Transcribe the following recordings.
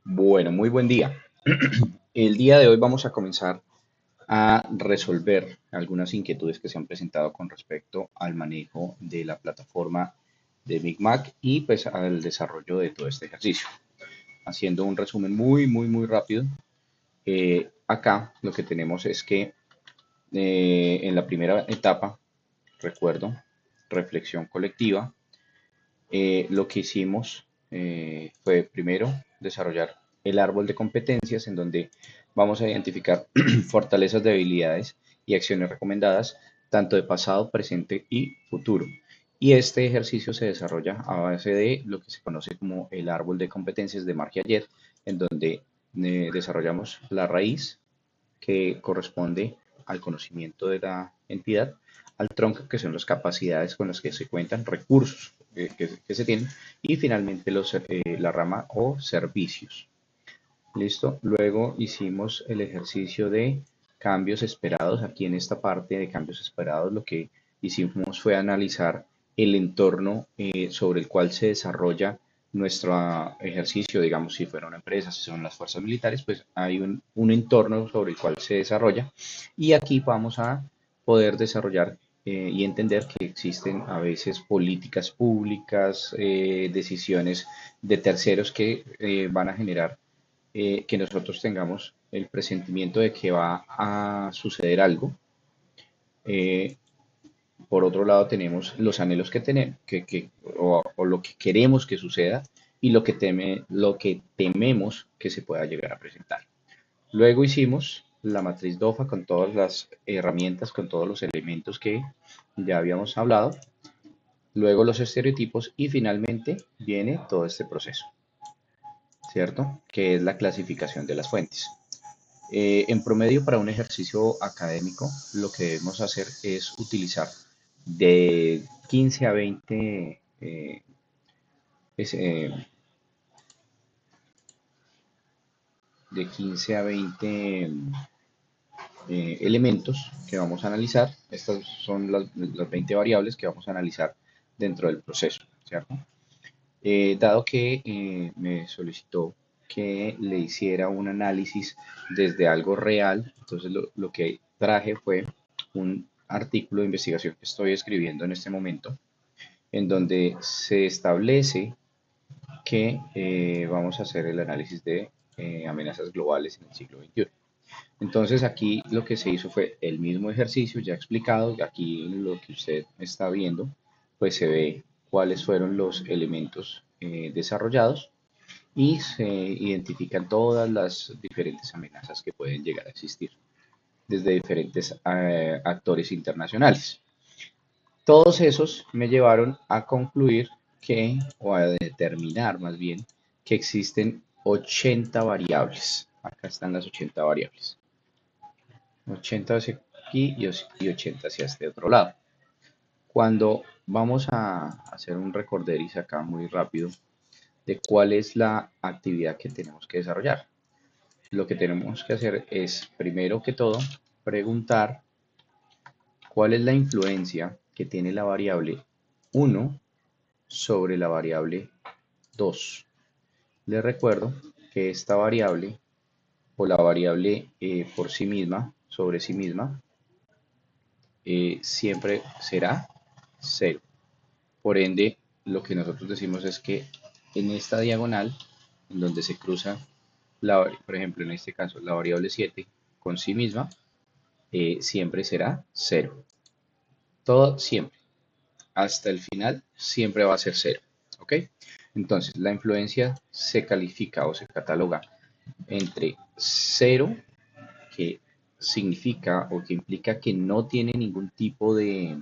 Bueno, muy buen día. El día de hoy vamos a comenzar a resolver algunas inquietudes que se han presentado con respecto al manejo de la plataforma de Big Mac y pues al desarrollo de todo este ejercicio. Haciendo un resumen muy rápido, acá lo que tenemos es que en la primera etapa, recuerdo, reflexión colectiva, lo que hicimos fue primero desarrollar el árbol de competencias en donde vamos a identificar fortalezas, debilidades y acciones recomendadas tanto de pasado, presente y futuro. Y este ejercicio se desarrolla a base de lo que se conoce como el árbol de competencias de Mark-Yagget, en donde desarrollamos la raíz que corresponde al conocimiento de la entidad, al tronco, que son las capacidades con las que se cuentan, recursos que se tienen, y finalmente la rama o servicios. ¿Listo? Luego hicimos el ejercicio de cambios esperados. Aquí en esta parte de cambios esperados lo que hicimos fue analizar el entorno sobre el cual se desarrolla nuestro ejercicio, digamos, si fuera una empresa, si son las fuerzas militares, pues hay un entorno sobre el cual se desarrolla y aquí vamos a poder desarrollar y entender que existen a veces políticas públicas, decisiones de terceros que van a generar que nosotros tengamos el presentimiento de que va a suceder algo. Eh, por otro lado, tenemos los anhelos que tenemos, o lo que queremos que suceda y lo que tememos que se pueda llegar a presentar. Luego hicimos la matriz DOFA con todas las herramientas, con todos los elementos que ya habíamos hablado. Luego los estereotipos y finalmente viene todo este proceso, ¿cierto? Que es la clasificación de las fuentes. En promedio, para un ejercicio académico, lo que debemos hacer es utilizar de 15 a 20 es, eh, de 15 a 20 elementos que vamos a analizar. Estas son las 20 variables que vamos a analizar dentro del proceso, ¿cierto? Dado que me solicitó que le hiciera un análisis desde algo real, entonces lo que traje fue un artículo de investigación que estoy escribiendo en este momento, en donde se establece que vamos a hacer el análisis de amenazas globales en el siglo XXI. Entonces aquí lo que se hizo fue el mismo ejercicio ya explicado, aquí lo que usted está viendo, pues se ve cuáles fueron los elementos desarrollados y se identifican todas las diferentes amenazas que pueden llegar a existir desde diferentes actores internacionales. Todos esos me llevaron a concluir que, o a determinar más bien, que existen 80 variables. Acá están las 80 variables. 80 hacia aquí y 80 hacia este otro lado. Cuando vamos a hacer un recorderis acá muy rápido de cuál es la actividad que tenemos que desarrollar, lo que tenemos que hacer es, primero que todo, preguntar cuál es la influencia que tiene la variable 1 sobre la variable 2. Les recuerdo que esta variable o la variable por sí misma, sobre sí misma, siempre será 0. Por ende, lo que nosotros decimos es que en esta diagonal, en donde se cruza, por ejemplo, en este caso, la variable 7 con sí misma, siempre será 0. Todo siempre. Hasta el final siempre va a ser 0. ¿Ok? Entonces, la influencia se califica o se cataloga entre 0, que significa o que implica que no tiene ningún tipo de,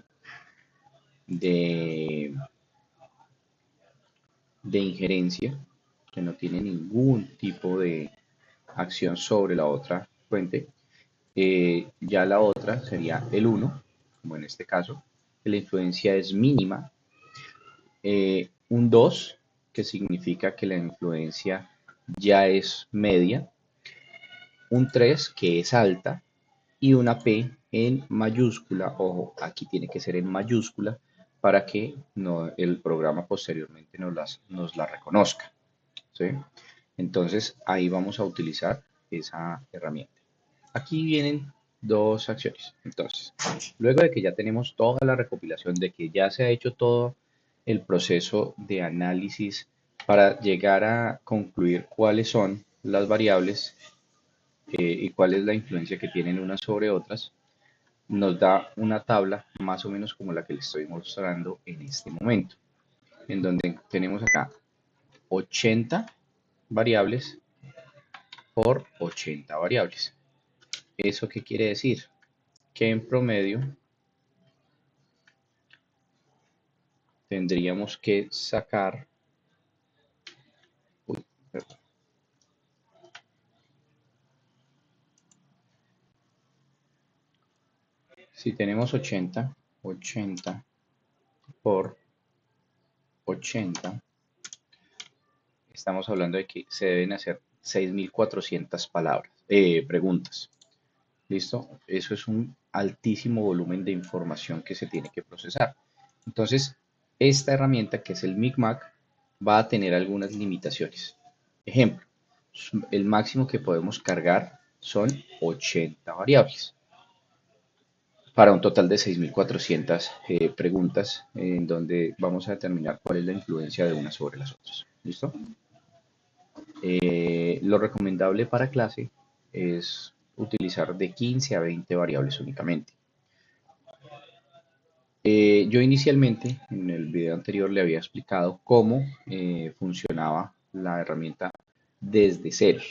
de injerencia, que no tiene ningún tipo de acción sobre la otra fuente. Ya la otra sería el 1, como en este caso, que la influencia es mínima. Un 2, que significa que la influencia ya es media. Un 3, que es alta. Y una P en mayúscula, ojo, aquí tiene que ser en mayúscula para que no, el programa posteriormente nos la reconozca, ¿sí? Entonces ahí vamos a utilizar esa herramienta. Aquí vienen dos acciones. Entonces, luego de que ya tenemos toda la recopilación, de que ya se ha hecho todo el proceso de análisis para llegar a concluir cuáles son las variables y cuál es la influencia que tienen unas sobre otras, nos da una tabla más o menos como la que les estoy mostrando en este momento, en donde tenemos acá 80 variables por 80 variables. ¿Eso qué quiere decir? Que en promedio tendríamos que sacar, uy, perdón, si tenemos 80 por 80, estamos hablando de que se deben hacer 6.400 palabras, preguntas. ¿Listo? Eso es un altísimo volumen de información que se tiene que procesar. Entonces, esta herramienta que es el Micmac va a tener algunas limitaciones. Ejemplo, el máximo que podemos cargar son 80 variables para un total de 6.400 preguntas en donde vamos a determinar cuál es la influencia de unas sobre las otras. ¿Listo? Lo recomendable para clase es utilizar de 15 a 20 variables únicamente. Yo inicialmente en el video anterior le había explicado cómo funcionaba la herramienta desde cero.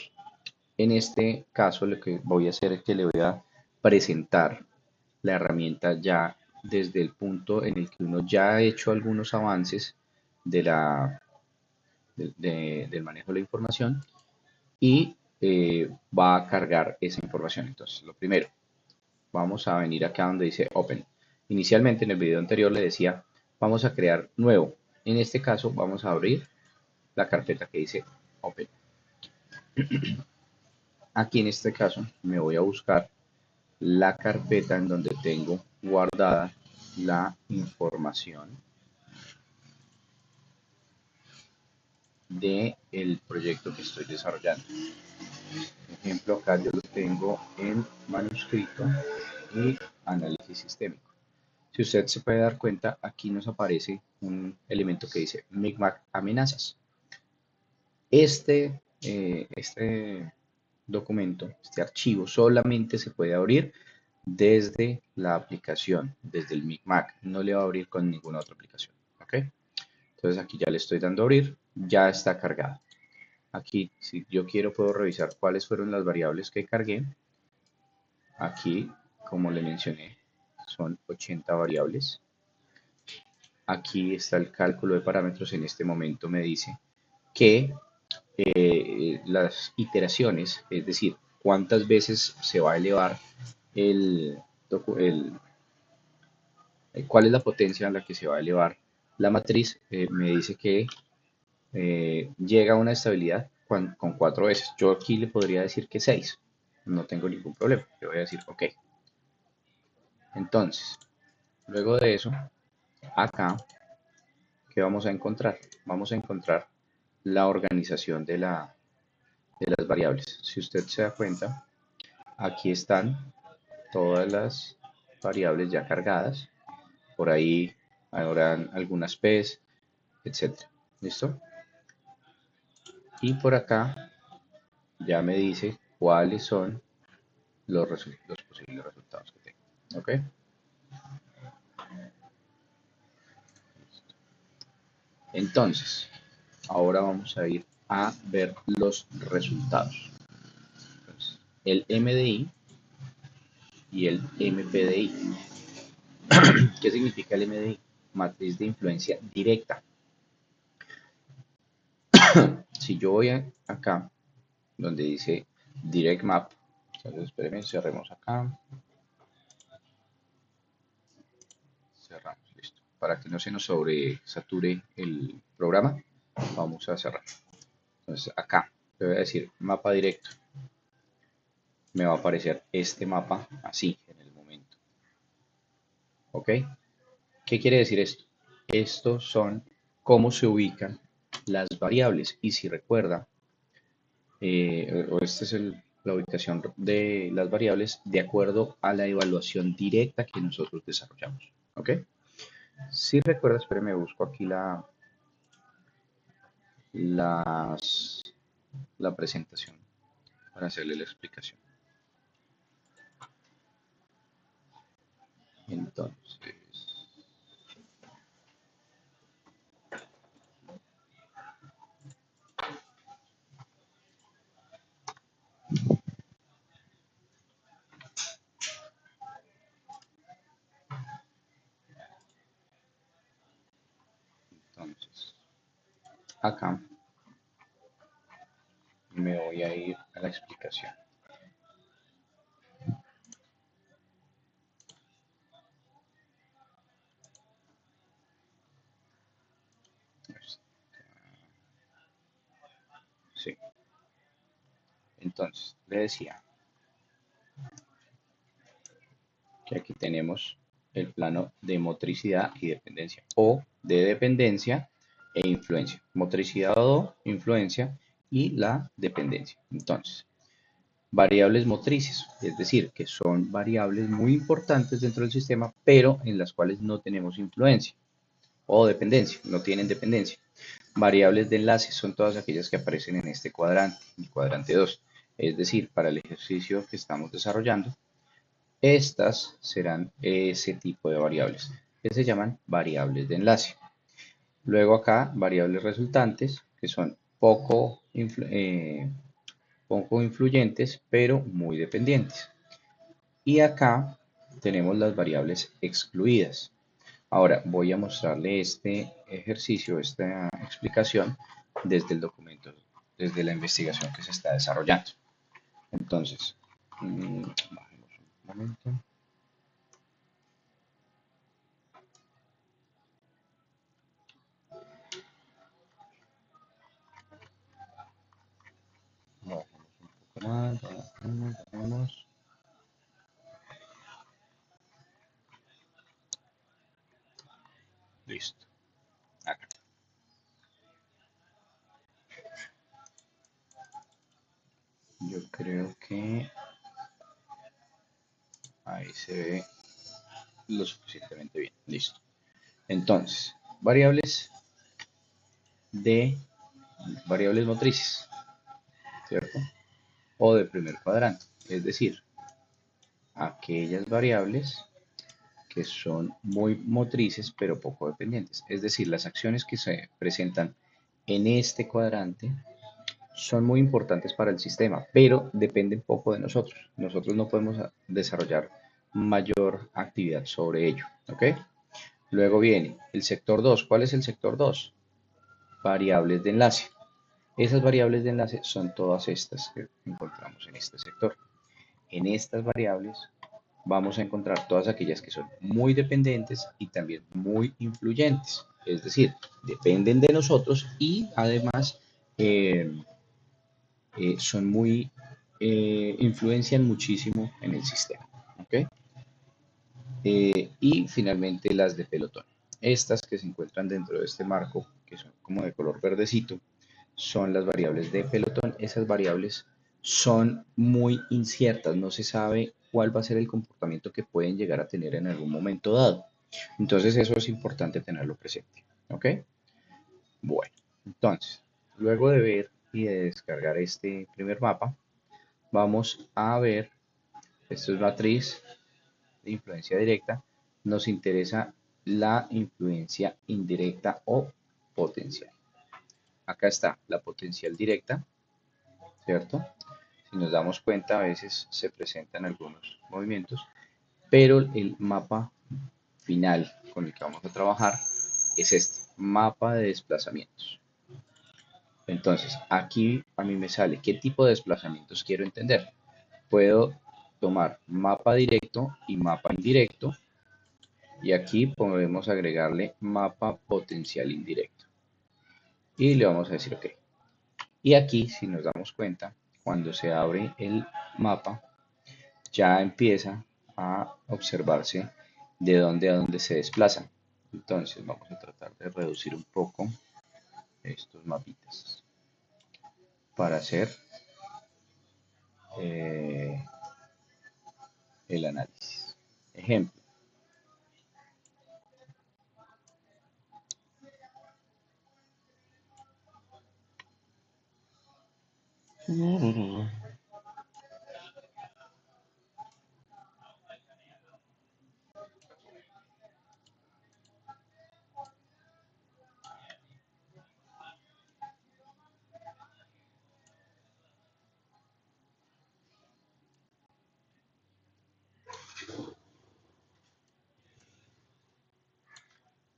En este caso lo que voy a hacer es que le voy a presentar la herramienta ya desde el punto en el que uno ya ha hecho algunos avances de del manejo de la información y va a cargar esa información. Entonces, lo primero, vamos a venir acá donde dice Open. Inicialmente en el video anterior le decía, vamos a crear nuevo. En este caso vamos a abrir la carpeta que dice Open. Aquí en este caso me voy a buscar la carpeta en donde tengo guardada la información del proyecto que estoy desarrollando. Por ejemplo, acá yo lo tengo en manuscrito y análisis sistémico. Si usted se puede dar cuenta, aquí nos aparece un elemento que dice Micmac amenazas. Este documento, este archivo, solamente se puede abrir desde la aplicación, desde el Micmac. No le va a abrir con ninguna otra aplicación. ¿Ok? Entonces aquí ya le estoy dando a abrir, ya está cargado. Aquí, si yo quiero, puedo revisar cuáles fueron las variables que cargué. Aquí, como le mencioné, son 80 variables. Aquí está el cálculo de parámetros. En este momento me dice que las iteraciones, es decir, cuántas veces se va a elevar el, el cuál es la potencia a la que se va a elevar la matriz, me dice que llega a una estabilidad con 4 veces. Yo aquí le podría decir que 6, no tengo ningún problema. Le voy a decir OK. Entonces, luego de eso, acá, ¿qué vamos a encontrar? Vamos a encontrar la organización de las variables. Si usted se da cuenta, aquí están todas las variables ya cargadas. Por ahí habrán algunas P's, etcétera. ¿Listo? Y por acá ya me dice cuáles son los posibles resultados que tengo. ¿Ok? Entonces, ahora vamos a ir a ver los resultados. Entonces, el MDI y el MPDI. ¿Qué significa el MDI? Matriz de influencia directa. Si yo voy acá, donde dice Direct Map, entonces espérenme, cerremos acá. Cerramos, listo. Para que no se nos sobresature el programa, vamos a cerrar. Entonces acá le voy a decir mapa directo. Me va a aparecer este mapa así en el momento. ¿Ok? ¿Qué quiere decir esto? Estos son cómo se ubican las variables. Y si recuerda, o esta es la ubicación de las variables de acuerdo a la evaluación directa que nosotros desarrollamos. ¿Ok? Si recuerdas, espérame, busco aquí las, la presentación para hacerle la explicación. Entonces, entonces, acá me voy a ir a la explicación. Sí. Entonces, le decía que aquí tenemos el plano de motricidad y dependencia, o de dependencia e influencia. Motricidad o influencia y la dependencia. Entonces, variables motrices, es decir, que son variables muy importantes dentro del sistema, pero en las cuales no tenemos influencia o dependencia, no tienen dependencia. Variables de enlace son todas aquellas que aparecen en este cuadrante, el cuadrante 2. Es decir, para el ejercicio que estamos desarrollando, estas serán ese tipo de variables, que se llaman variables de enlace. Luego acá, variables resultantes, que son poco influyentes, pero muy dependientes. Y acá tenemos las variables excluidas. Ahora voy a mostrarle este ejercicio, esta explicación desde el documento, desde la investigación que se está desarrollando. Entonces, bajemos un momento. Bajemos un poco más, bajemos. Listo. Acá. Yo creo que ahí se ve lo suficientemente bien. Listo. Entonces, de variables motrices, ¿cierto? O de primer cuadrante, es decir, aquellas variables que son muy motrices pero poco dependientes. Es decir, las acciones que se presentan en este cuadrante son muy importantes para el sistema, pero dependen poco de nosotros. Nosotros no podemos desarrollar mayor actividad sobre ello. ¿Ok? Luego viene el sector 2. ¿Cuál es el sector 2? Variables de enlace. Esas variables de enlace son todas estas que encontramos en este sector. En estas variables vamos a encontrar todas aquellas que son muy dependientes y también muy influyentes. Es decir, dependen de nosotros y además eh, son influencian muchísimo en el sistema. ¿Ok? Y finalmente las de pelotón. Estas que se encuentran dentro de este marco, que son como de color verdecito, son las variables de pelotón. Esas variables son muy inciertas, no se sabe cuál va a ser el comportamiento que pueden llegar a tener en algún momento dado. Entonces eso es importante tenerlo presente. ¿Ok? Bueno, entonces, luego de ver y de descargar este primer mapa, vamos a ver, esto es matriz de influencia directa, nos interesa la influencia indirecta o potencial. Acá está la potencial directa, ¿cierto? Si nos damos cuenta, a veces se presentan algunos movimientos, pero el mapa final con el que vamos a trabajar es este, mapa de desplazamientos. Entonces, aquí a mí me sale qué tipo de desplazamientos quiero entender. Puedo tomar mapa directo y mapa indirecto, y aquí podemos agregarle mapa potencial indirecto. Y le vamos a decir OK. Y aquí, si nos damos cuenta, cuando se abre el mapa, ya empieza a observarse de dónde a dónde se desplazan. Entonces vamos a tratar de reducir un poco estos mapitas para hacer eh, el análisis. Ejemplo.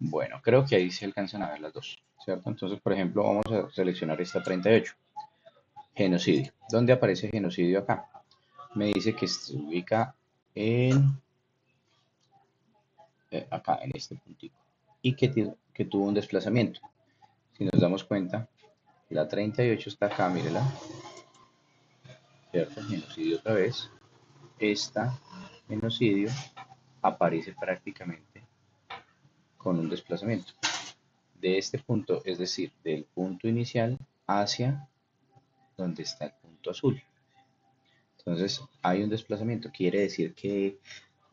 Bueno, creo que ahí se alcanzan a ver las dos, ¿cierto? Entonces, por ejemplo, vamos a seleccionar esta 38, genocidio. ¿Dónde aparece genocidio acá? Me dice que se ubica en acá, en este puntito, y que tuvo un desplazamiento. Si nos damos cuenta, la 38 está acá, mírela, ¿cierto? Genocidio otra vez. Esta genocidio aparece prácticamente con un desplazamiento de este punto, es decir, del punto inicial hacia donde está el punto azul. Entonces hay un desplazamiento, quiere decir que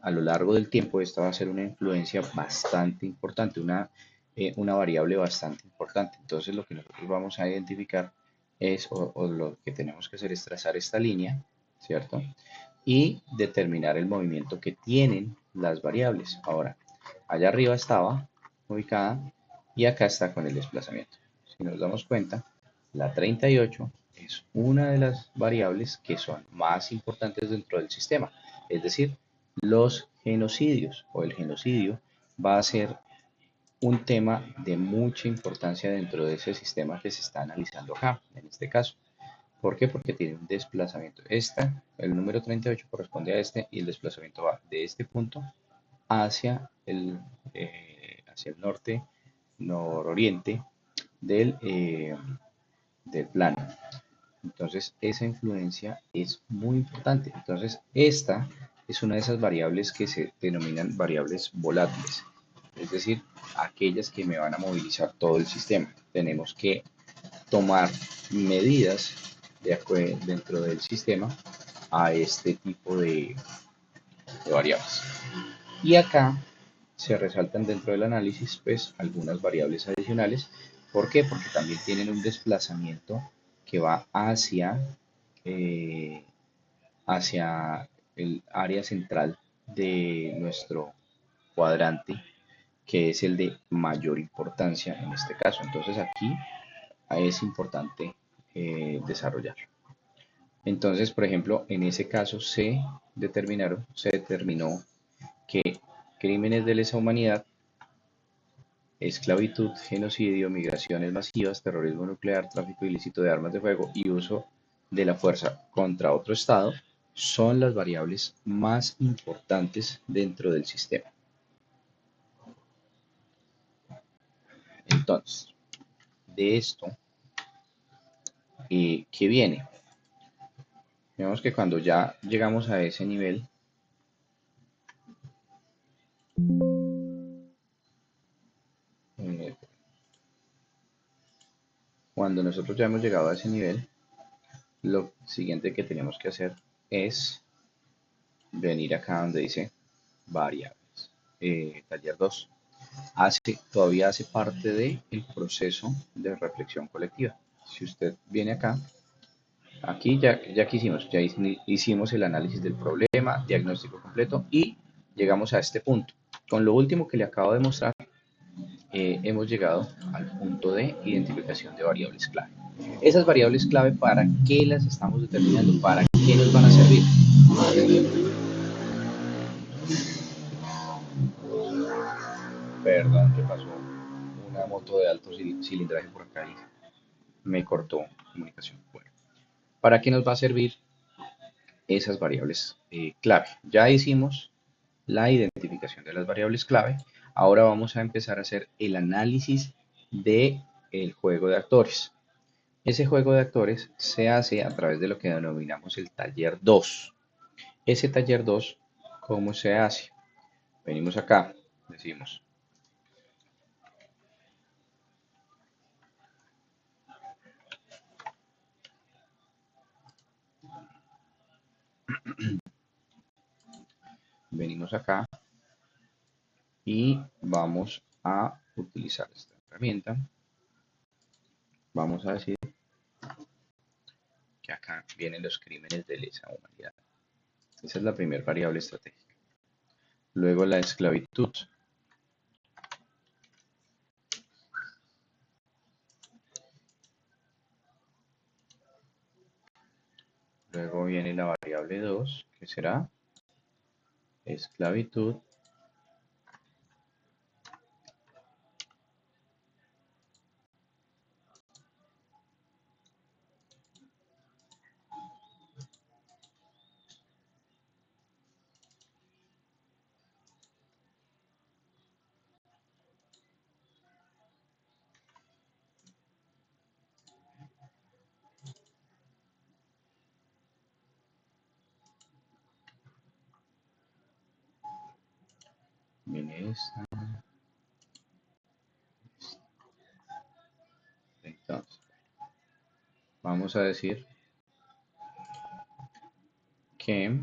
a lo largo del tiempo esta va a ser una influencia bastante importante, una variable bastante importante. Entonces lo que nosotros vamos a identificar es, o lo que tenemos que hacer es trazar esta línea, ¿cierto? Y determinar el movimiento que tienen las variables. Ahora, allá arriba estaba ubicada y acá está con el desplazamiento. Si nos damos cuenta, la 38 es una de las variables que son más importantes dentro del sistema. Es decir, los genocidios o el genocidio va a ser un tema de mucha importancia dentro de ese sistema que se está analizando acá, en este caso. ¿Por qué? Porque tiene un desplazamiento. El número 38 corresponde a este y el desplazamiento va de este punto hacia hacia el norte, nororiente del plano. Entonces, esa influencia es muy importante. Entonces, esta es una de esas variables que se denominan variables volátiles, es decir, aquellas que me van a movilizar todo el sistema. Tenemos que tomar medidas dentro del sistema a este tipo de variables. Y acá se resaltan dentro del análisis pues algunas variables adicionales. ¿Por qué? Porque también tienen un desplazamiento que va eh, hacia el área central de nuestro cuadrante, que es el de mayor importancia en este caso. Entonces aquí es importante desarrollar. Entonces, por ejemplo, en ese caso se determinó que crímenes de lesa humanidad, esclavitud, genocidio, migraciones masivas, terrorismo nuclear, tráfico ilícito de armas de fuego y uso de la fuerza contra otro Estado son las variables más importantes dentro del sistema. Entonces, de esto, ¿qué viene? Vemos que cuando ya llegamos a ese nivel, eh, cuando nosotros ya hemos llegado a ese nivel, lo siguiente que tenemos que hacer es venir acá donde dice variables. Taller 2. Todavía hace parte del proceso de reflexión colectiva. Si usted viene acá, aquí ya que hicimos, hicimos el análisis del problema, diagnóstico completo y llegamos a este punto. Con lo último que le acabo de mostrar, hemos llegado al punto de identificación de variables clave. Esas variables clave, ¿para qué las estamos determinando? ¿Para qué nos van a servir? Perdón, ¿qué pasó? Una moto de alto cilindraje por acá y me cortó comunicación. Bueno, ¿para qué nos va a servir esas variables clave? Ya hicimos la identificación de las variables clave. Ahora vamos a empezar a hacer el análisis de el juego de actores. Ese juego de actores se hace a través de lo que denominamos el taller 2. Ese taller 2, ¿cómo se hace? Venimos acá, decimos venimos acá y vamos a utilizar esta herramienta. Vamos a decir que acá vienen los crímenes de lesa humanidad. Esa es la primera variable estratégica. Luego la esclavitud. Luego viene la variable 2, que será esclavitud. Viene esta. Entonces, vamos a decir que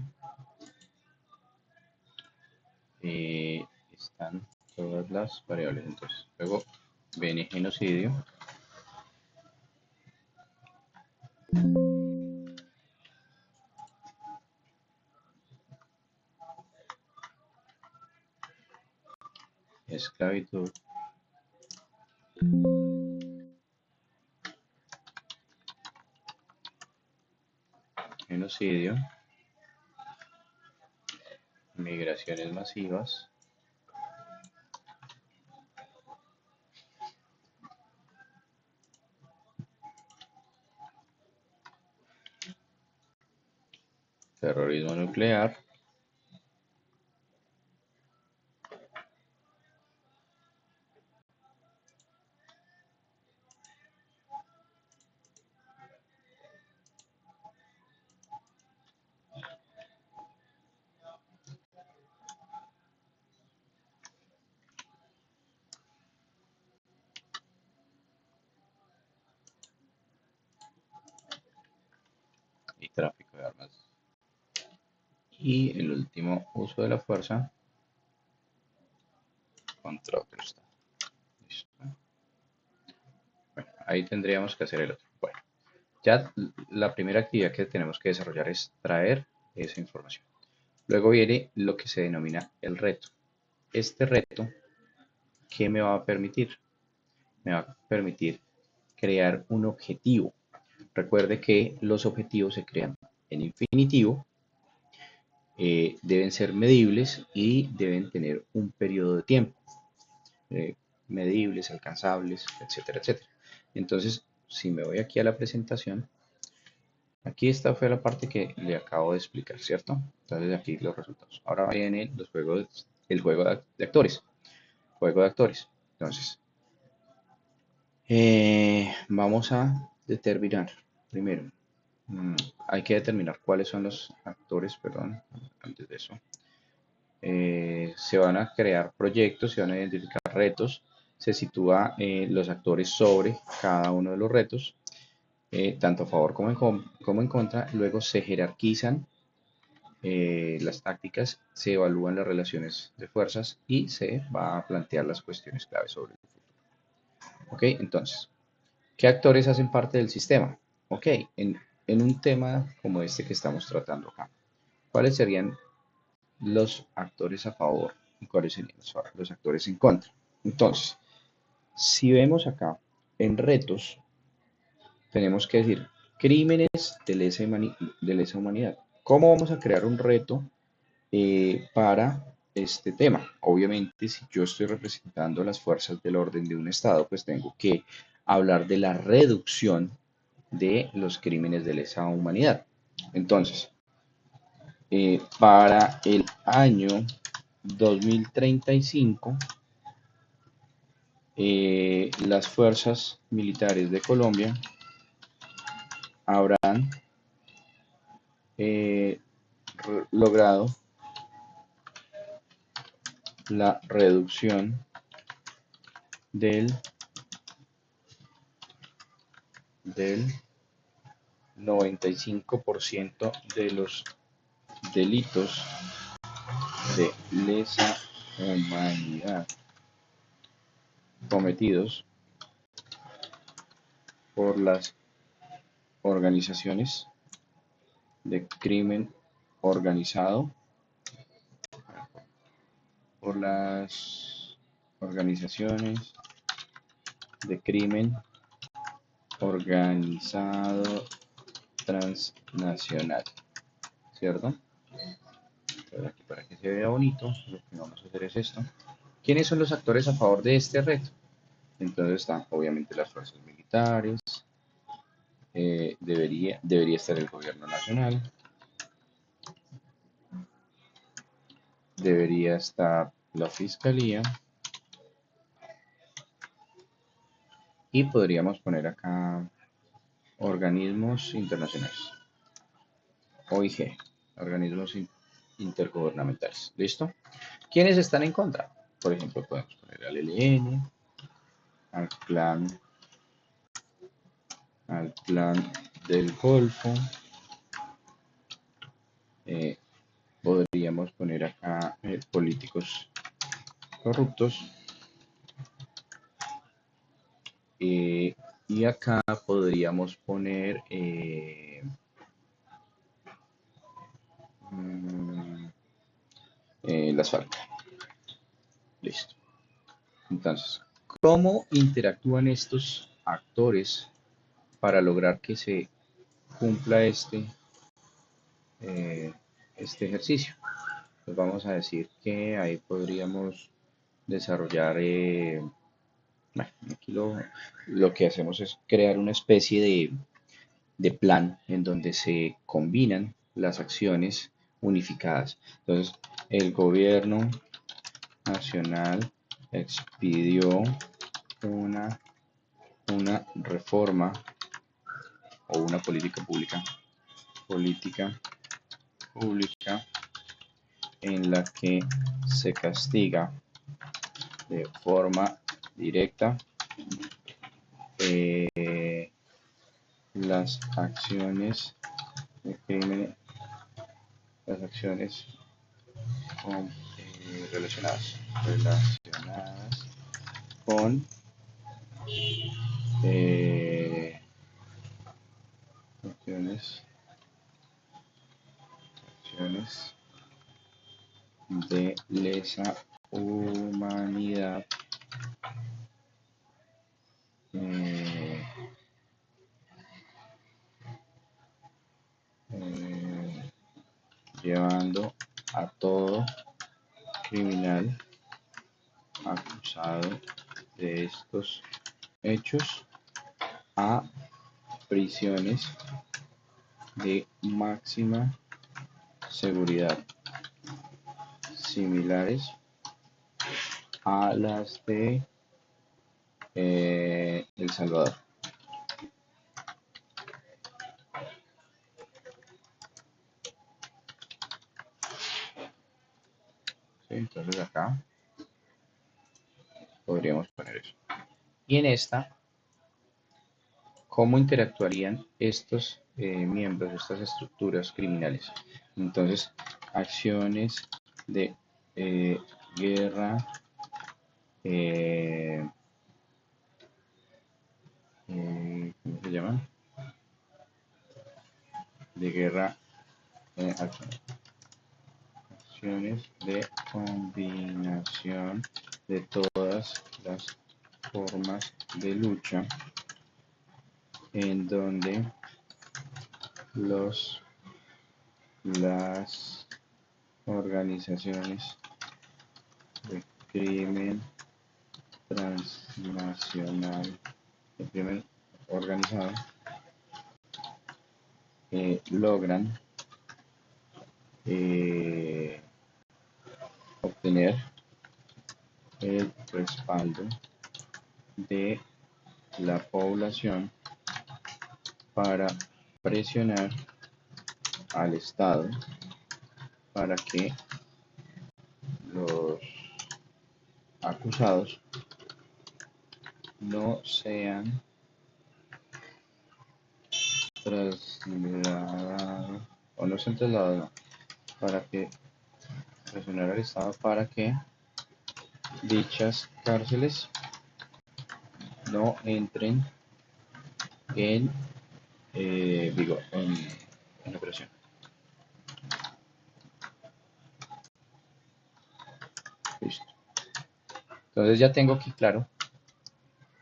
están todas las variables. Entonces, luego viene genocidio. Esclavitud. Genocidio. Migraciones masivas. Terrorismo nuclear. Y tráfico de armas. Y el último, uso de la fuerza contra otro estado. Listo. Bueno, ahí tendríamos que hacer el otro. Bueno, ya la primera actividad que tenemos que desarrollar es traer esa información. Luego viene lo que se denomina el reto. Este reto, ¿qué me va a permitir? Me va a permitir crear un objetivo. Recuerde que los objetivos se crean en infinitivo, deben ser medibles y deben tener un periodo de tiempo. Medibles, alcanzables, etcétera, etcétera. Entonces, si me voy aquí a la presentación, aquí esta fue la parte que le acabo de explicar, ¿cierto? Entonces aquí los resultados. Ahora vienen los juegos, el juego de actores. Juego de actores. Entonces, vamos a determinar primero. Hay que determinar cuáles son los actores, perdón, antes de eso. Se van a crear proyectos, se van a identificar retos, se sitúa los actores sobre cada uno de los retos, tanto a favor como en contra. Luego se jerarquizan las tácticas, se evalúan las relaciones de fuerzas y se va a plantear las cuestiones clave sobre el futuro. Ok, entonces, ¿qué actores hacen parte del sistema? Ok, en un tema como este que estamos tratando acá, ¿cuáles serían los actores a favor y cuáles serían los actores en contra? Entonces, si vemos acá en retos, tenemos que decir crímenes de lesa humanidad. ¿Cómo vamos a crear un reto para este tema? Obviamente, si yo estoy representando las fuerzas del orden de un Estado, pues tengo que hablar de la reducción de los crímenes de lesa humanidad. Entonces, para el año 2035, las fuerzas militares de Colombia habrán eh, logrado la reducción del 95% de los delitos de lesa humanidad cometidos por las organizaciones de crimen organizado, por las organizaciones de crimen organizado transnacional, ¿cierto? Entonces aquí para que se vea bonito, lo que vamos a hacer es esto. ¿Quiénes son los actores a favor de este reto? Entonces están obviamente las fuerzas militares, debería estar el gobierno nacional, debería estar la fiscalía y podríamos poner acá organismos internacionales, OIG, organismos intergubernamentales. ¿Listo? ¿Quiénes están en contra? Por ejemplo, podemos poner al ELN, al plan del Golfo. Podríamos poner acá políticos corruptos. Y acá podríamos poner las FARC. Listo. Entonces, ¿cómo interactúan estos actores para lograr que se cumpla eh, este ejercicio? Pues vamos a decir que ahí podríamos desarrollar, bueno, aquí lo que hacemos es crear una especie de plan en donde se combinan las acciones unificadas. Entonces, el gobierno nacional expidió una, una reforma o una política pública en la que se castiga de forma directa eh, las acciones de crimen, las acciones con, relacionadas con acciones, acciones de lesa humanidad eh, eh, llevando a todo criminal acusado de estos hechos a prisiones de máxima seguridad similares a las de El Salvador. ¿Sí? Entonces acá podríamos poner eso. Y en esta, ¿cómo interactuarían estos miembros, estas estructuras criminales? Entonces, acciones de guerra, eh, ¿cómo se llaman? De guerra, acciones de combinación de todas las formas de lucha en donde las organizaciones de crimen transnacional, de crimen organizado, logran obtener el respaldo de la población para presionar al Estado para que los acusados no sean trasladados o no sean trasladados, no, para que presionar al Estado para que dichas cárceles no entren en vigor, en operación. Listo. Entonces ya tengo aquí claro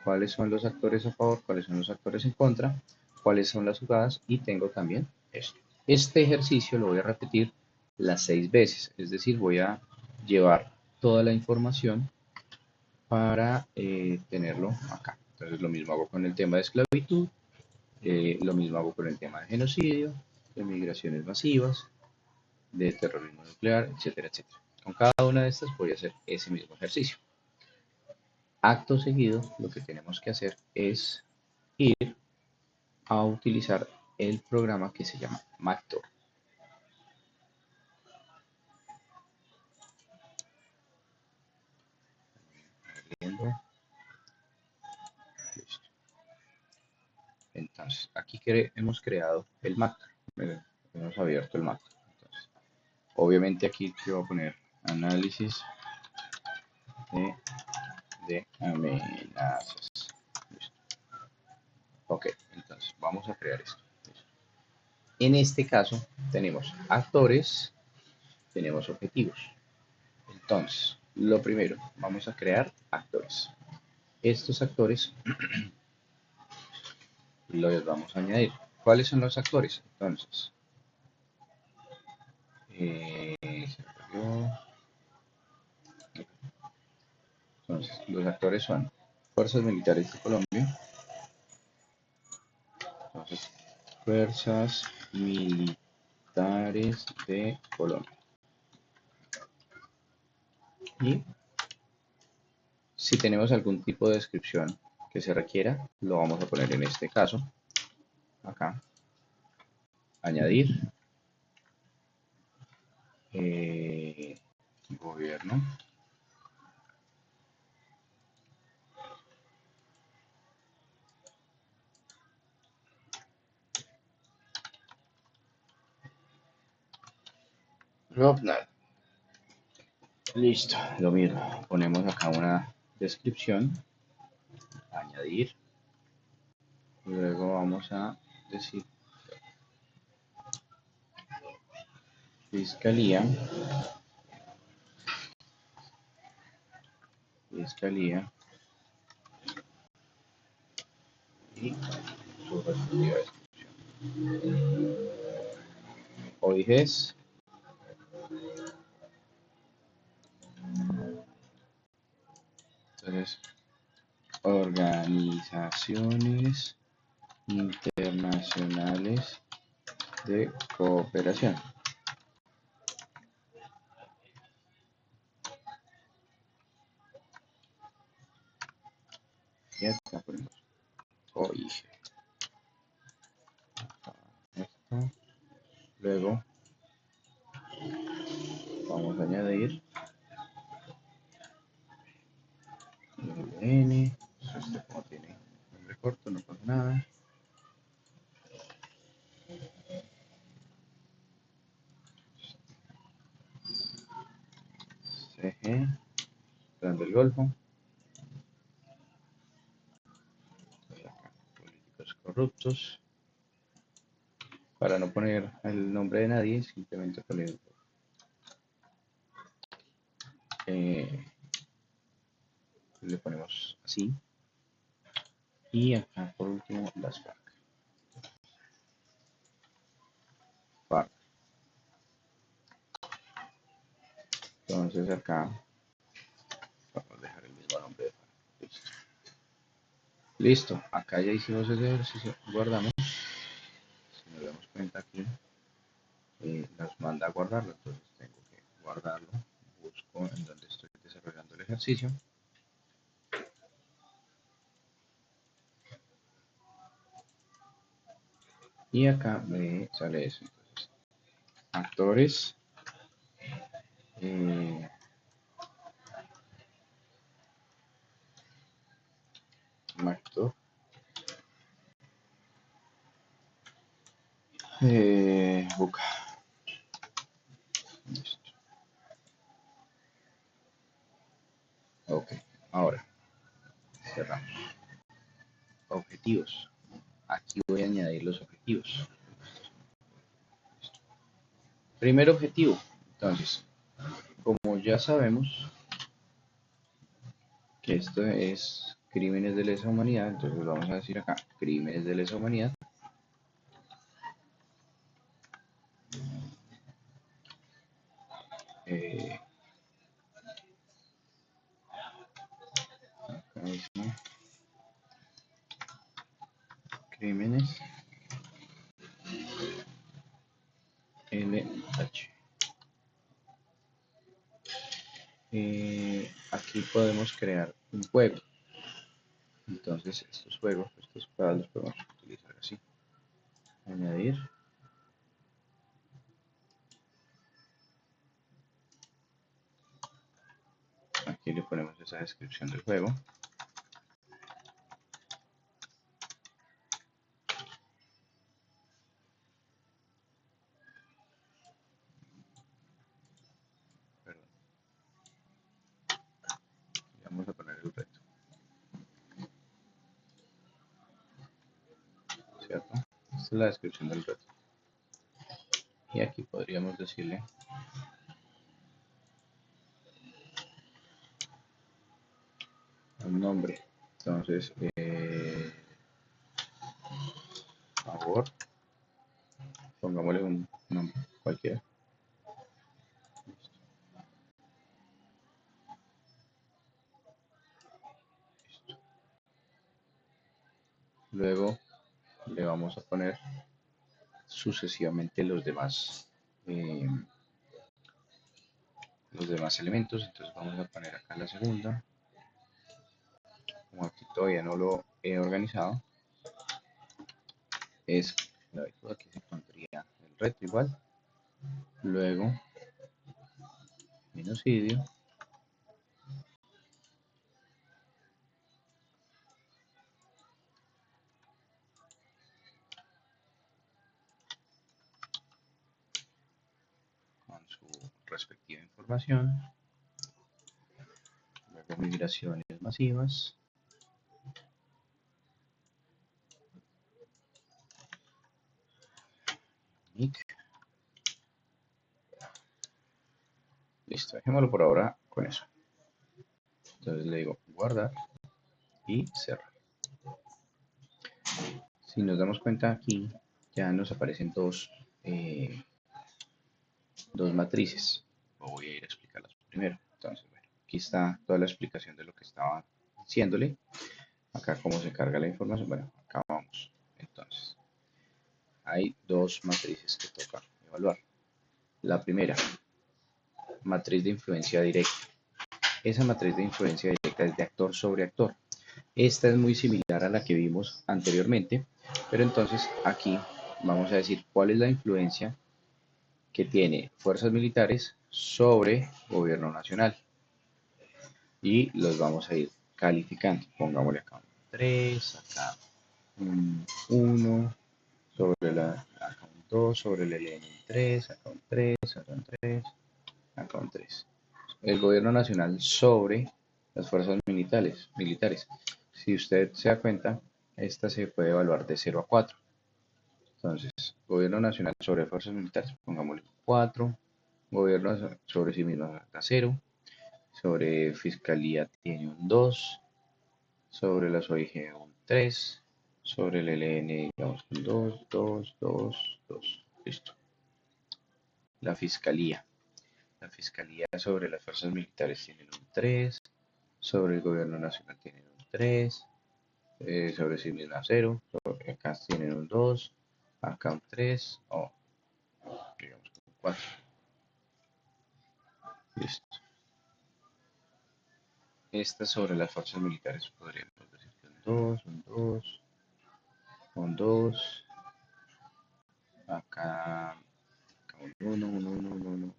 cuáles son los actores a favor, cuáles son los actores en contra, cuáles son las jugadas y tengo también esto. Este ejercicio lo voy a repetir las 6 veces, es decir, voy a llevar toda la información para tenerlo acá. Entonces lo mismo hago con el tema de esclavitud, lo mismo hago con el tema de genocidio, de migraciones masivas, de terrorismo nuclear, etcétera, etcétera. Con cada una de estas voy a hacer ese mismo ejercicio. Acto seguido, lo que tenemos que hacer es ir a utilizar el programa que se llama Mactor. Entonces, aquí hemos creado el Mactor. Hemos abierto el Mactor. Entonces, obviamente aquí yo voy a poner análisis de amenazas. Listo. Ok, entonces vamos a crear esto. Listo. En este caso tenemos actores, tenemos objetivos. Entonces, lo primero, vamos a crear actores. Estos actores los vamos a añadir. ¿Cuáles son los actores? Entonces, se perdió. Entonces, los actores son Fuerzas Militares de Colombia. Entonces, Fuerzas Militares de Colombia. Y si tenemos algún tipo de descripción que se requiera, lo vamos a poner en este caso, acá, añadir, gobierno, Rovnar. Listo, lo mismo, ponemos acá una descripción, añadir, luego vamos a decir fiscalía, fiscalía y su respectiva descripción. OIGs, entonces organizaciones internacionales de cooperación. Y acá ponemos OIG. Esto. Luego vamos a añadir N. Este como tiene nombre corto, no pasa nada. CG, Plan del Golfo. Políticos corruptos. Para no poner el nombre de nadie, simplemente poner le ponemos así. Y acá por último las FARC. FARC. Entonces acá vamos a dejar el mismo nombre de FARC. Listo. Listo. Acá ya hicimos ese ejercicio. Guardamos. Si nos damos cuenta aquí, nos manda a guardarlo. Entonces tengo que guardarlo. Busco en donde estoy desarrollando el ejercicio. Y acá me sale eso. Entonces, actores. Actor. Buca. Listo. objetivos. Aquí voy a añadir los objetivos. Primer objetivo. Entonces, como ya sabemos que esto es crímenes de lesa humanidad, entonces vamos a decir acá, crímenes de lesa humanidad. Acá dice, crímenes LH. Aquí podemos crear un juego. Entonces estos juegos, estos cuadros los podemos utilizar así. Añadir. Aquí le ponemos esa descripción del juego. Perdón. Y vamos a poner el reto. ¿Cierto? Esta es la descripción del reto. Y aquí podríamos decirle un nombre. Entonces, favor, pongámosle un nombre cualquiera. Luego le vamos a poner sucesivamente los demás elementos. Entonces vamos a poner acá la segunda. Como aquí todavía no lo he organizado, es aquí se pondría el reto igual. Luego genocidio. Con su respectiva información. Luego migraciones masivas. Listo, dejémoslo por ahora con eso. Entonces le digo guardar y cerrar. Si nos damos cuenta aquí, ya nos aparecen dos matrices. Voy a ir a explicarlas primero. Entonces, bueno, aquí está toda la explicación de lo que estaba diciéndole. Acá cómo se carga la información. Bueno, acá vamos. Entonces, hay dos matrices que toca evaluar. La primera, matriz de influencia directa. Esa matriz de influencia directa es de actor sobre actor. Esta es muy similar a la que vimos anteriormente, pero entonces aquí vamos a decir cuál es la influencia que tiene fuerzas militares sobre gobierno nacional y los vamos a ir calificando. Pongámosle acá un 3, acá un 1, acá un 2, sobre el ELN un 3, acá un 3, acá un 3, acá un 3. El gobierno nacional sobre las fuerzas militares. Si usted se da cuenta, esta se puede evaluar de 0 a 4. Entonces, gobierno nacional sobre fuerzas militares, pongámosle 4, gobierno sobre sí mismo a 0, sobre fiscalía tiene un 2, sobre las OIG un 3, sobre el ELN digamos un 2, 2, 2, 2, listo. La fiscalía. La fiscalía sobre las fuerzas militares tiene un 3, sobre el gobierno nacional tienen un 3, sobre sí misma 0, acá tienen un 2, acá un 3, o digamos un 4. Listo. Esta sobre las fuerzas militares podríamos decir que un 2, un 2, un 2, acá un 1, un 1, un 1.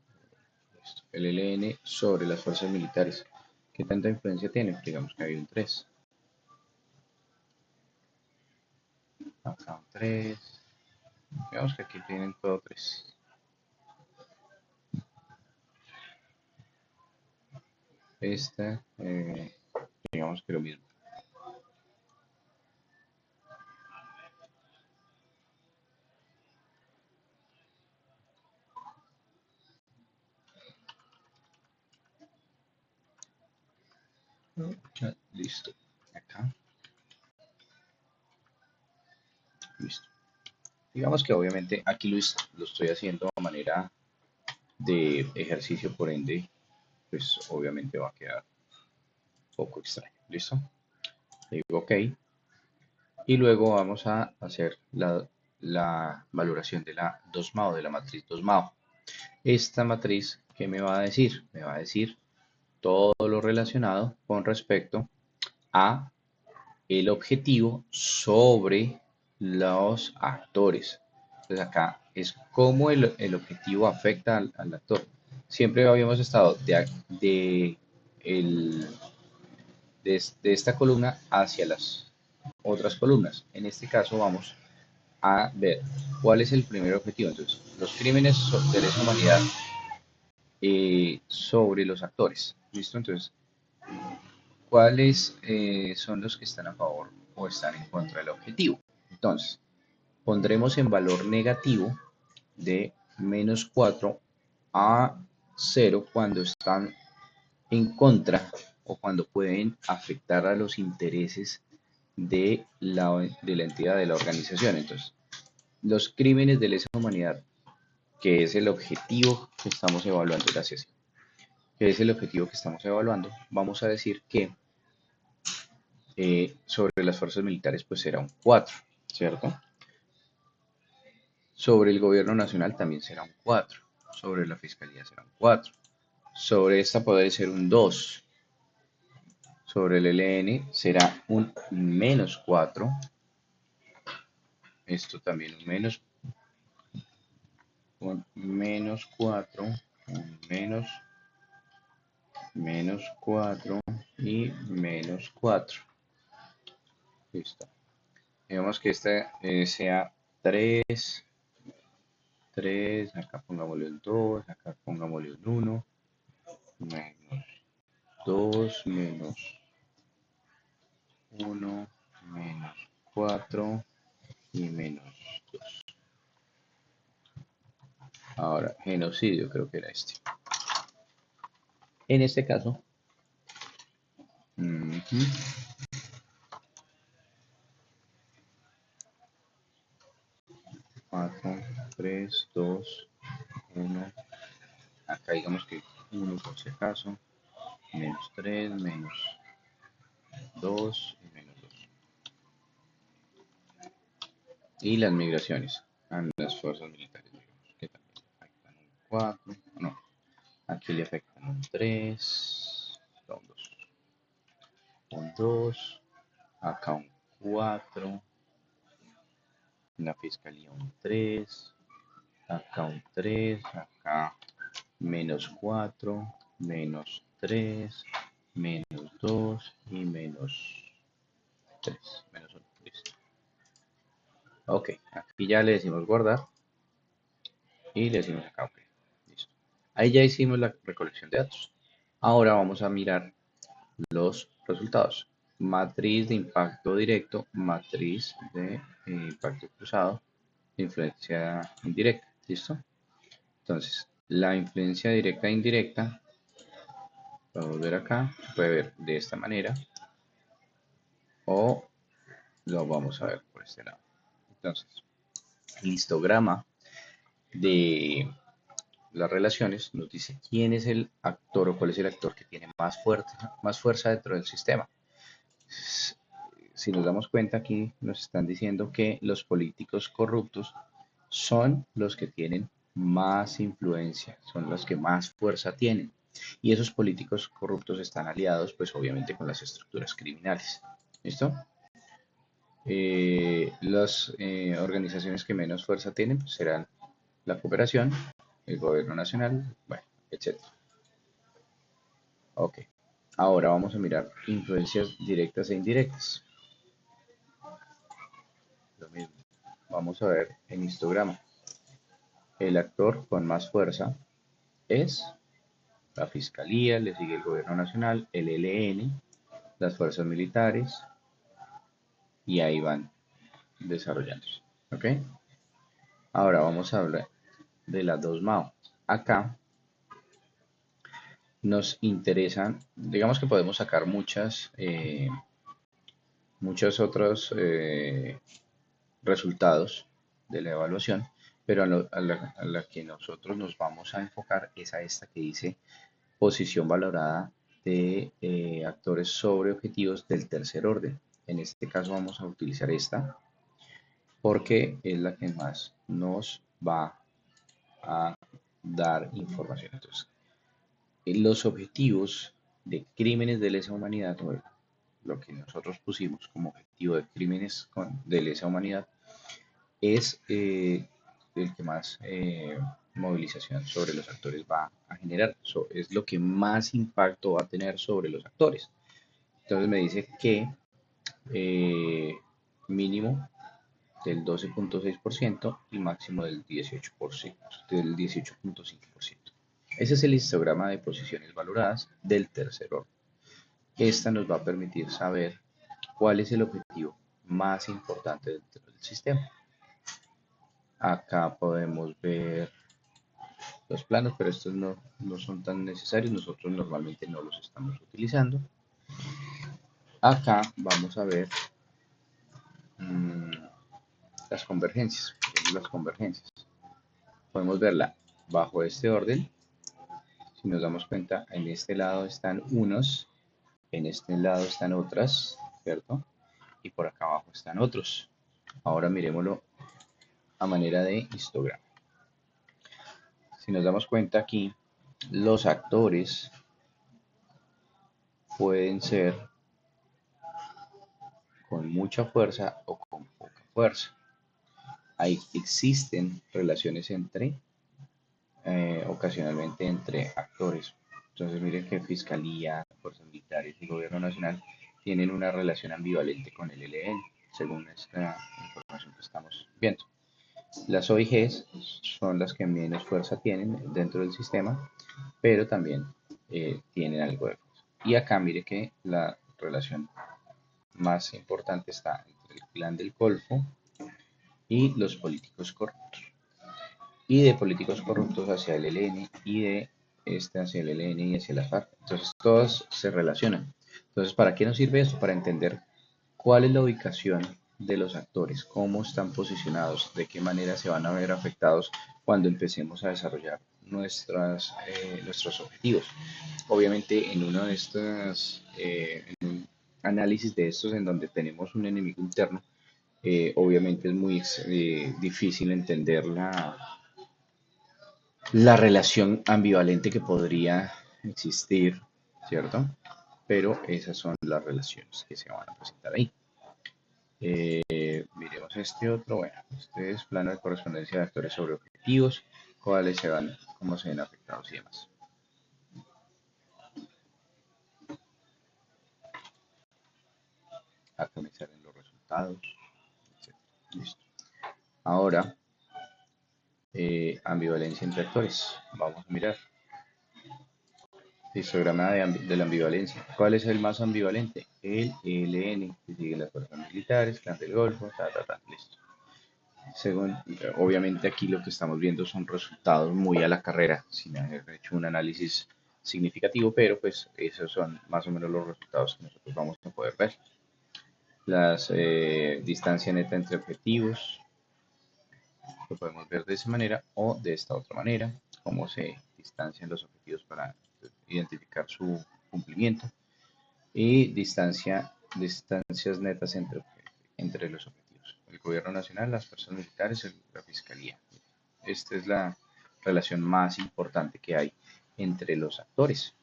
Listo. El LN sobre las fuerzas militares. ¿Qué tanta influencia tiene? Digamos que hay un 3. Acá un 3. Digamos que aquí tienen todo 3. Esta, digamos que lo mismo. Listo. Acá. Listo. Digamos que obviamente aquí lo estoy haciendo a manera de ejercicio, por ende, pues obviamente va a quedar un poco extraño. ¿Listo? Le digo OK. Y luego vamos a hacer la valoración de la 2MAO, de la matriz 2MAO. Esta matriz, ¿qué me va a decir? Me va a decir todo lo relacionado con respecto a el objetivo sobre los actores. Entonces acá es cómo el objetivo afecta al actor. Siempre habíamos estado el- de esta columna hacia las otras columnas. En este caso vamos a ver cuál es el primer objetivo. Entonces, los crímenes de lesa humanidad sobre los actores. ¿Listo? Entonces, ¿cuáles son los que están a favor o están en contra del objetivo? Entonces, pondremos en valor negativo de -4 a 0 cuando están en contra o cuando pueden afectar a los intereses de la entidad de la organización. Entonces, los crímenes de lesa humanidad, que es el objetivo que estamos evaluando, gracias, que es el objetivo que estamos evaluando, vamos a decir que sobre las fuerzas militares pues será un 4, ¿cierto? Sobre el gobierno nacional también será un 4, sobre la fiscalía será un 4, sobre esta puede ser un 2, sobre el ELN será un -4, esto también un -4, un -4 y -4. Listo. Digamos que este sea 3, 3, acá pongámosle un 2, acá pongámosle un 1, menos 2, menos 1, menos 4 y menos 2. Ahora, genocidio creo que era este. En este caso, 4, 3, 2, 1. Acá digamos que 1 por si acaso, menos 3, menos 2 y menos 2. Y las migraciones a las fuerzas militares, digamos, que también le afectan un 4, no, aquí le afectan un 3, son 2, un 2, acá un 4, la fiscalía un 3, acá un 3, acá -4, menos 3, menos 2 y menos 3, menos 1, listo. Ok, aquí ya le decimos guardar y le decimos acá ok, listo. Ahí ya hicimos la recolección de datos. Ahora vamos a mirar los resultados. Matriz de impacto directo, matriz de impacto cruzado, influencia indirecta, ¿listo? Entonces, la influencia directa e indirecta, podemos ver acá, se puede ver de esta manera o lo vamos a ver por este lado. Entonces, el histograma de las relaciones nos dice quién es el actor o cuál es el actor que tiene más fuerza dentro del sistema. Si nos damos cuenta, aquí nos están diciendo que los políticos corruptos son los que tienen más influencia, son los que más fuerza tienen. Y esos políticos corruptos están aliados, pues obviamente, con las estructuras criminales. ¿Listo? Las organizaciones que menos fuerza tienen pues, serán la cooperación, el gobierno nacional, bueno, etc. Ok. Ahora vamos a mirar influencias directas e indirectas. Lo mismo. Vamos a ver en histograma. El actor con más fuerza es la Fiscalía, le sigue el Gobierno Nacional, el ELN, las fuerzas militares y ahí van desarrollándose. ¿Ok? Ahora vamos a hablar de las 2MAO. Acá nos interesan, digamos que podemos sacar muchos otros resultados de la evaluación, pero a la que nosotros nos vamos a enfocar es a esta que dice posición valorada de actores sobre objetivos del tercer orden. En este caso vamos a utilizar esta porque es la que más nos va a dar información. Entonces, los objetivos de crímenes de lesa humanidad, o lo que nosotros pusimos como objetivo de crímenes de lesa humanidad, es el que más movilización sobre los actores va a generar. Es lo que más impacto va a tener sobre los actores. Entonces me dice que eh, mínimo del 12.6% y máximo del 18%, del 18.5%. Ese es el histograma de posiciones valoradas del tercer orden. Esta nos va a permitir saber cuál es el objetivo más importante dentro del sistema. Acá podemos ver los planos, pero estos no son tan necesarios. Nosotros normalmente no los estamos utilizando. Acá vamos a ver mmm, las convergencias. Las convergencias. Podemos verla bajo este orden. Si nos damos cuenta, en este lado están unos, en este lado están otras, ¿cierto? Y por acá abajo están otros. Ahora miremoslo a manera de histograma. Si nos damos cuenta aquí, los actores pueden ser con mucha fuerza o con poca fuerza. Ahí existen relaciones ocasionalmente entre actores. Entonces miren que Fiscalía, Fuerzas Militares y Gobierno Nacional tienen una relación ambivalente con el ELN, según esta información que estamos viendo. Las OIGs son las que menos fuerza tienen dentro del sistema, pero también tienen algo de fuerza. Y acá mire que la relación más importante está entre el Clan del Golfo y los políticos corruptos. Y de políticos corruptos hacia el ELN y de este hacia el ELN y hacia la FARC. Entonces todos se relacionan. Entonces, ¿para qué nos sirve esto? Para entender cuál es la ubicación de los actores, cómo están posicionados, de qué manera se van a ver afectados cuando empecemos a desarrollar nuestros objetivos. Obviamente en uno de estos, en un análisis de estos en donde tenemos un enemigo interno, obviamente es muy difícil entender la relación ambivalente que podría existir, ¿cierto? Pero esas son las relaciones que se van a presentar ahí. Miremos este otro, bueno, este es plano de correspondencia de actores sobre objetivos, cuáles se van, cómo se ven afectados y demás. Acá me salen los resultados, etc. Listo. Ahora, ambivalencia entre actores. Vamos a mirar. Histograma de la ambivalencia. ¿Cuál es el más ambivalente? El ELN, que sigue las fuerzas militares, Clan del Golfo, listo. Según, obviamente aquí lo que estamos viendo son resultados muy a la carrera, sin haber hecho un análisis significativo, pero pues esos son más o menos los resultados que nosotros vamos a poder ver. Las distancia neta entre objetivos, lo podemos ver de esa manera o de esta otra manera, cómo se distancian los objetivos para identificar su cumplimiento y distancias netas entre los objetivos. El gobierno nacional, las fuerzas militares, la fiscalía. Esta es la relación más importante que hay entre los actores.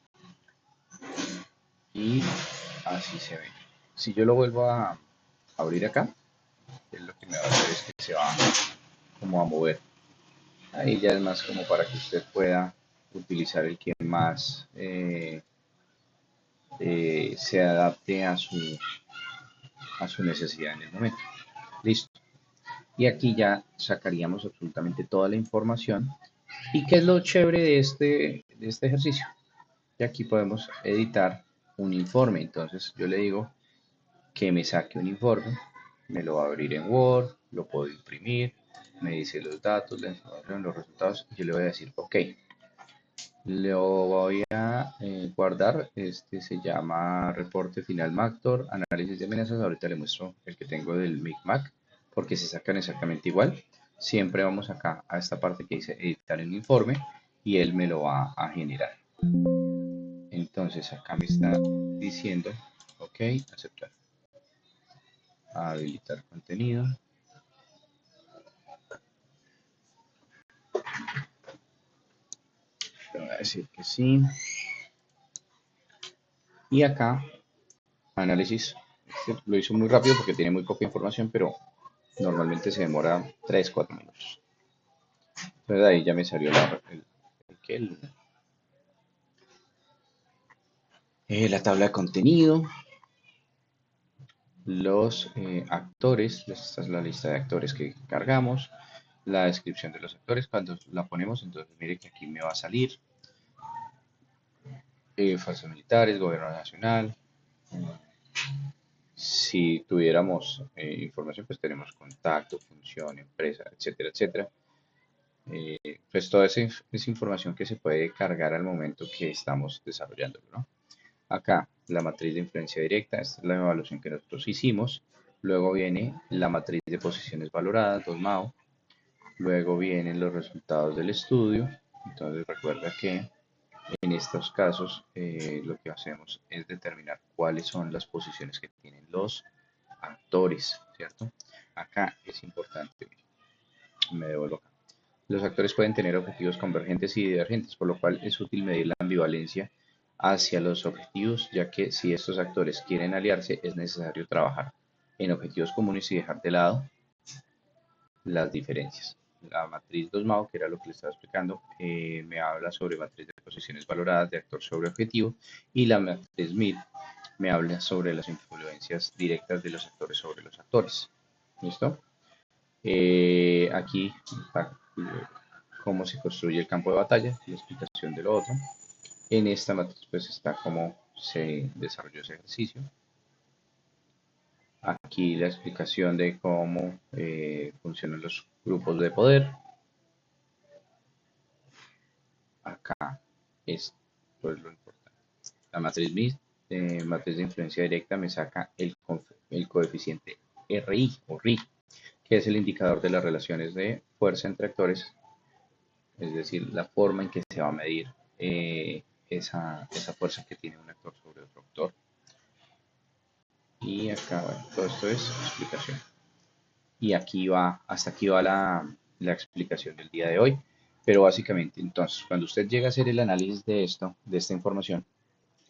Y así se ve. Si yo lo vuelvo a abrir acá, es lo que me va a hacer es que se va como a mover. Ahí ya es más como para que usted pueda utilizar el que más se adapte a su necesidad en el momento. Listo. Y aquí ya sacaríamos absolutamente toda la información. ¿Y qué es lo chévere de este ejercicio? Y aquí podemos editar un informe. Entonces yo le digo que me saque un informe, me lo va a abrir en Word, lo puedo imprimir, me dice los datos, la información, los resultados, y yo le voy a decir OK. Lo voy a guardar. Este se llama reporte final Mactor, análisis de amenazas. Ahorita le muestro el que tengo del MICMAC porque se sacan exactamente igual. Siempre vamos acá a esta parte que dice editar el informe y él me lo va a generar. Entonces acá me está diciendo, ok, aceptar, habilitar contenido. Le voy a decir que sí. Y acá, análisis. Este lo hizo muy rápido porque tiene muy poca información, pero normalmente se demora 3-4 minutos. Entonces ahí ya me salió la tabla de contenido, los actores, esta es la lista de actores que cargamos, la descripción de los actores, cuando la ponemos, entonces mire que aquí me va a salir fuerzas militares, gobierno nacional. Si tuviéramos información, pues tenemos contacto, función, empresa, etcétera, etcétera. Pues toda esa información que se puede cargar al momento que estamos desarrollándolo, ¿no? Acá, la matriz de influencia directa, esta es la evaluación que nosotros hicimos. Luego viene la matriz de posiciones valoradas, 2MAO. Luego vienen los resultados del estudio. Entonces recuerda que en estos casos lo que hacemos es determinar cuáles son las posiciones que tienen los actores, ¿cierto? Acá es importante, me devuelvo acá. Los actores pueden tener objetivos convergentes y divergentes, por lo cual es útil medir la ambivalencia hacia los objetivos, ya que si estos actores quieren aliarse, es necesario trabajar en objetivos comunes y dejar de lado las diferencias. La matriz 2MAO, que era lo que le estaba explicando, me habla sobre matriz de posiciones valoradas de actor sobre objetivo, y la matriz MID me habla sobre las influencias directas de los actores sobre los actores. ¿Listo? Aquí está cómo se construye el campo de batalla, la explicación de lo otro. En esta matriz pues está cómo se desarrolló ese ejercicio. Aquí la explicación de cómo funcionan los grupos de poder. Acá es pues, lo importante. La matriz MIS, matriz de influencia directa, me saca el coeficiente RI o RI, que es el indicador de las relaciones de fuerza entre actores, es decir, la forma en que se va a medir esa fuerza que tiene un actor sobre otro actor. Y acá, bueno, todo esto es explicación. Y aquí va, hasta aquí va la explicación del día de hoy. Pero básicamente, entonces, cuando usted llega a hacer el análisis de esto, de esta información,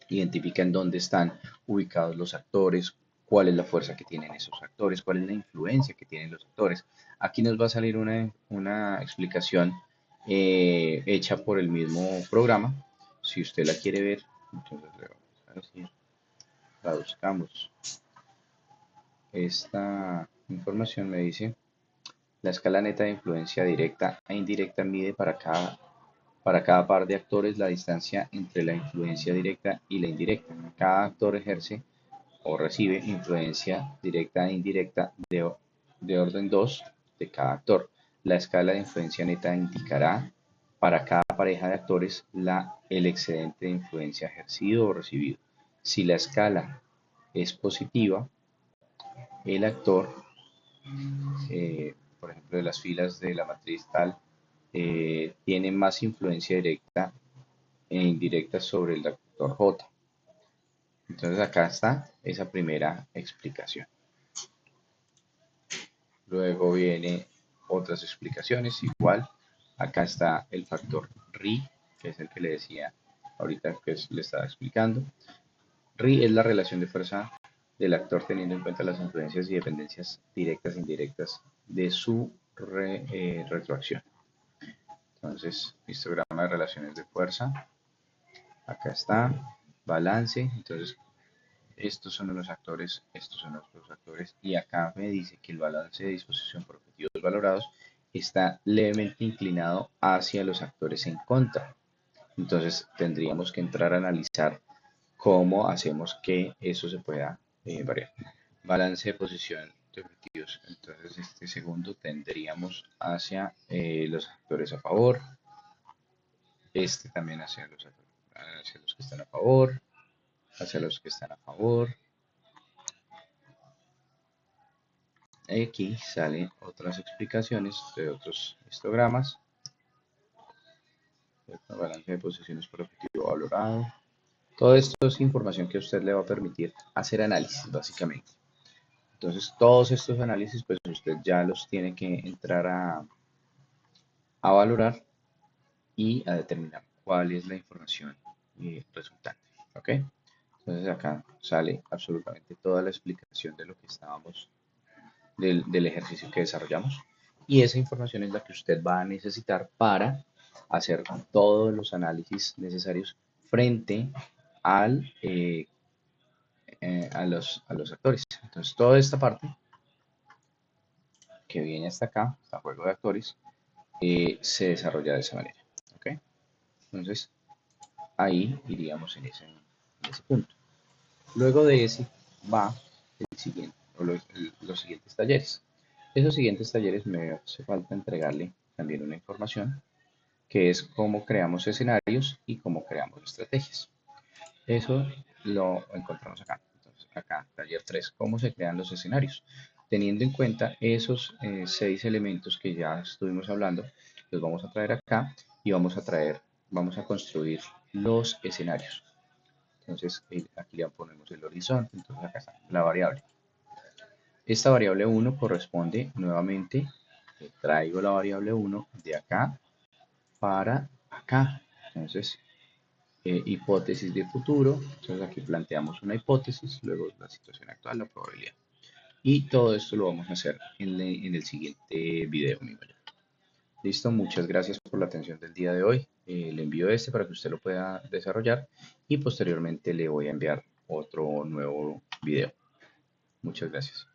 identifica en dónde están ubicados los actores, cuál es la fuerza que tienen esos actores, cuál es la influencia que tienen los actores. Aquí nos va a salir una explicación hecha por el mismo programa. Si usted la quiere ver, entonces le vamos a decir, traduzcamos esta información, me dice, la escala neta de influencia directa e indirecta mide para cada par de actores la distancia entre la influencia directa y la indirecta. Cada actor ejerce o recibe influencia directa e indirecta de orden 2 de cada actor. La escala de influencia neta indicará para cada pareja de actores el excedente de influencia ejercido o recibido. Si la escala es positiva, el actor, por ejemplo, de las filas de la matriz tal, tiene más influencia directa e indirecta sobre el actor J. Entonces acá está esa primera explicación. Luego viene otras explicaciones, igual. Acá está el factor RI, que es el que le decía ahorita que le estaba explicando. RI es la relación de fuerza del actor teniendo en cuenta las influencias y dependencias directas e indirectas de su retroacción. Entonces, histograma de relaciones de fuerza. Acá está, balance. Entonces, estos son los actores, estos son los actores, y acá me dice que el balance de disposición por objetivos valorados está levemente inclinado hacia los actores en contra. Entonces tendríamos que entrar a analizar cómo hacemos que eso se pueda variar. Balance de posición de objetivos. Entonces este segundo tendríamos hacia los actores a favor. este también hacia los que están a favor, hacia los que están a favor. Aquí salen otras explicaciones de otros histogramas. Balance de posiciones por objetivo valorado. Todo esto es información que a usted le va a permitir hacer análisis, básicamente. Entonces, todos estos análisis, pues usted ya los tiene que entrar a valorar y a determinar cuál es la información resultante. ¿Ok? Entonces, acá sale absolutamente toda la explicación de lo que estábamos, del ejercicio que desarrollamos. Y esa información es la que usted va a necesitar para hacer todos los análisis necesarios frente al, a los actores. Entonces, toda esta parte que viene hasta acá, hasta juego de actores, se desarrolla de esa manera. ¿Ok? Entonces, ahí iríamos en ese punto. Luego de ese va el siguiente, o los siguientes talleres. Esos siguientes talleres me hace falta entregarle también una información que es cómo creamos escenarios y cómo creamos estrategias. Eso lo encontramos acá. Entonces, acá, taller 3, cómo se crean los escenarios. Teniendo en cuenta esos 6 elementos que ya estuvimos hablando, los vamos a traer acá y vamos a construir los escenarios. Entonces, aquí ya ponemos el horizonte, entonces acá está la variable. Esta variable 1 corresponde nuevamente, traigo la variable 1 de acá para acá. Entonces, hipótesis de futuro. Entonces aquí planteamos una hipótesis, luego la situación actual, la probabilidad. Y todo esto lo vamos a hacer en el siguiente video, mi mayor. Listo, muchas gracias por la atención del día de hoy. Le envío este para que usted lo pueda desarrollar y posteriormente le voy a enviar otro nuevo video. Muchas gracias.